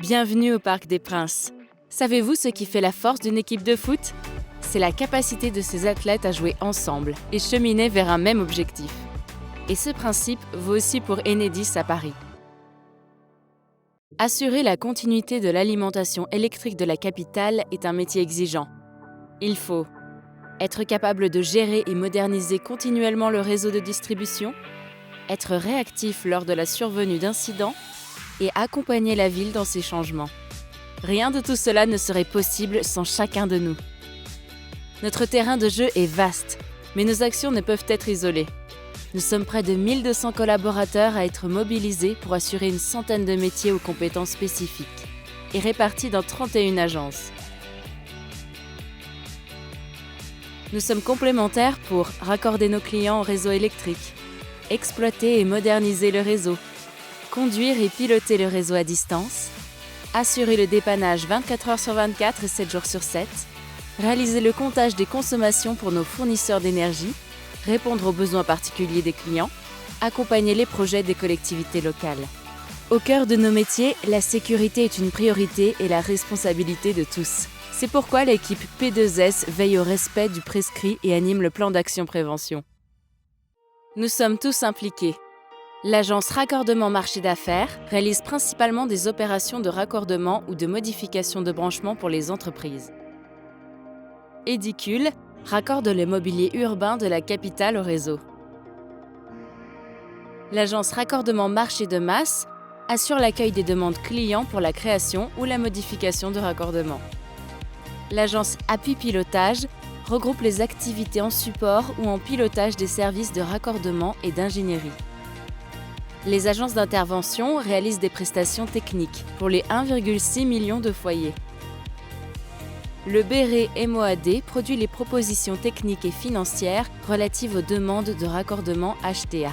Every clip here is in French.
Bienvenue au Parc des Princes. Savez-vous ce qui fait la force d'une équipe de foot? C'est la capacité de ses athlètes à jouer ensemble et cheminer vers un même objectif. Et ce principe vaut aussi pour Enedis à Paris. Assurer la continuité de l'alimentation électrique de la capitale est un métier exigeant. Il faut être capable de gérer et moderniser continuellement le réseau de distribution, être réactif lors de la survenue d'incidents et accompagner la ville dans ses changements. Rien de tout cela ne serait possible sans chacun de nous. Notre terrain de jeu est vaste, mais nos actions ne peuvent être isolées. Nous sommes près de 1200 collaborateurs à être mobilisés pour assurer une centaine de métiers aux compétences spécifiques et répartis dans 31 agences. Nous sommes complémentaires pour raccorder nos clients au réseau électrique, exploiter et moderniser le réseau, conduire et piloter le réseau à distance, assurer le dépannage 24 heures sur 24 et 7 jours sur 7, réaliser le comptage des consommations pour nos fournisseurs d'énergie, répondre aux besoins particuliers des clients, accompagner les projets des collectivités locales. Au cœur de nos métiers, la sécurité est une priorité et la responsabilité de tous. C'est pourquoi l'équipe P2S veille au respect du prescrit et anime le plan d'action prévention. Nous sommes tous impliqués. L'agence Raccordement Marché d'Affaires réalise principalement des opérations de raccordement ou de modification de branchement pour les entreprises. Édicule raccorde le mobilier urbain de la capitale au réseau. L'agence Raccordement Marché de Masse assure l'accueil des demandes clients pour la création ou la modification de raccordement. L'agence Appui Pilotage regroupe les activités en support ou en pilotage des services de raccordement et d'ingénierie. Les agences d'intervention réalisent des prestations techniques pour les 1,6 million de foyers. Le Béret MOAD produit les propositions techniques et financières relatives aux demandes de raccordement HTA.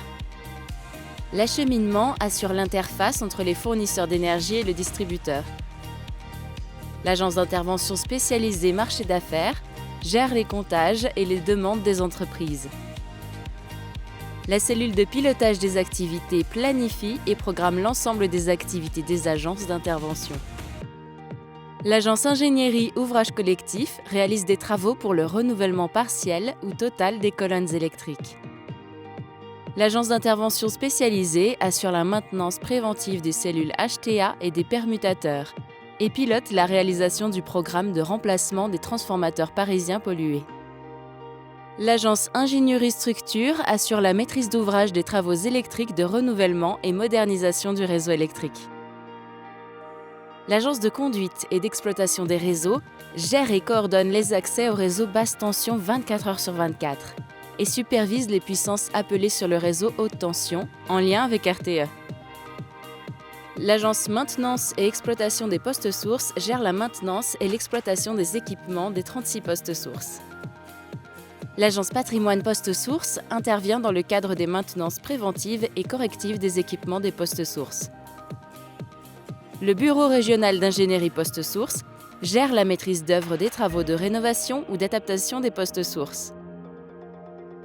L'acheminement assure l'interface entre les fournisseurs d'énergie et le distributeur. L'agence d'intervention spécialisée Marché d'Affaires gère les comptages et les demandes des entreprises. La cellule de pilotage des activités planifie et programme l'ensemble des activités des agences d'intervention. L'agence ingénierie ouvrage collectif réalise des travaux pour le renouvellement partiel ou total des colonnes électriques. L'agence d'intervention spécialisée assure la maintenance préventive des cellules HTA et des permutateurs et pilote la réalisation du programme de remplacement des transformateurs parisiens pollués. L'agence Ingénierie Structure assure la maîtrise d'ouvrage des travaux électriques de renouvellement et modernisation du réseau électrique. L'agence de conduite et d'exploitation des réseaux gère et coordonne les accès au réseau basse tension 24 heures sur 24 et supervise les puissances appelées sur le réseau haute tension en lien avec RTE. L'agence Maintenance et Exploitation des postes sources gère la maintenance et l'exploitation des équipements des 36 postes sources. L'agence Patrimoine Poste Source intervient dans le cadre des maintenances préventives et correctives des équipements des postes sources. Le Bureau régional d'ingénierie Poste Source gère la maîtrise d'œuvre des travaux de rénovation ou d'adaptation des postes sources.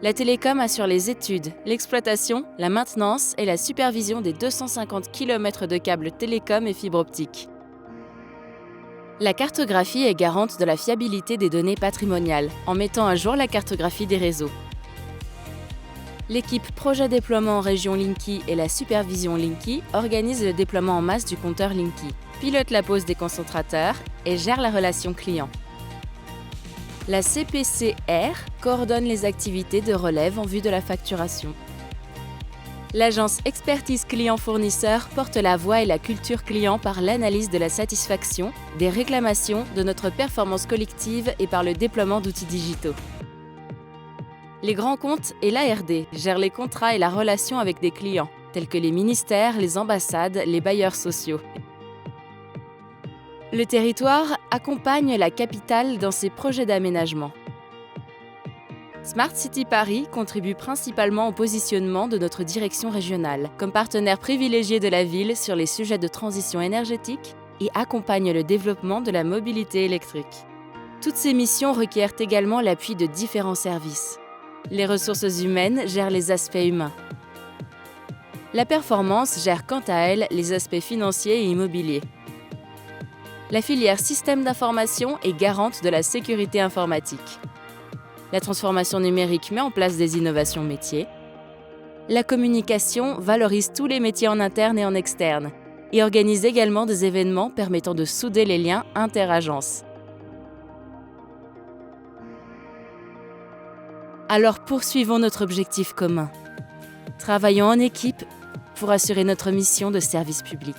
La Télécom assure les études, l'exploitation, la maintenance et la supervision des 250 km de câbles télécom et fibre optique. La cartographie est garante de la fiabilité des données patrimoniales en mettant à jour la cartographie des réseaux. L'équipe Projet Déploiement en région Linky et la supervision Linky organisent le déploiement en masse du compteur Linky, pilote la pose des concentrateurs et gère la relation client. La CPCR coordonne les activités de relève en vue de la facturation. L'agence Expertise Client-Fournisseur porte la voix et la culture client par l'analyse de la satisfaction, des réclamations, de notre performance collective et par le déploiement d'outils digitaux. Les grands comptes et l'ARD gèrent les contrats et la relation avec des clients, tels que les ministères, les ambassades, les bailleurs sociaux. Le territoire accompagne la capitale dans ses projets d'aménagement. Smart City Paris contribue principalement au positionnement de notre direction régionale comme partenaire privilégié de la ville sur les sujets de transition énergétique et accompagne le développement de la mobilité électrique. Toutes ces missions requièrent également l'appui de différents services. Les ressources humaines gèrent les aspects humains. La performance gère quant à elle les aspects financiers et immobiliers. La filière système d'information est garante de la sécurité informatique. La transformation numérique met en place des innovations métiers. La communication valorise tous les métiers en interne et en externe et organise également des événements permettant de souder les liens interagences. Alors poursuivons notre objectif commun. Travaillons en équipe pour assurer notre mission de service public.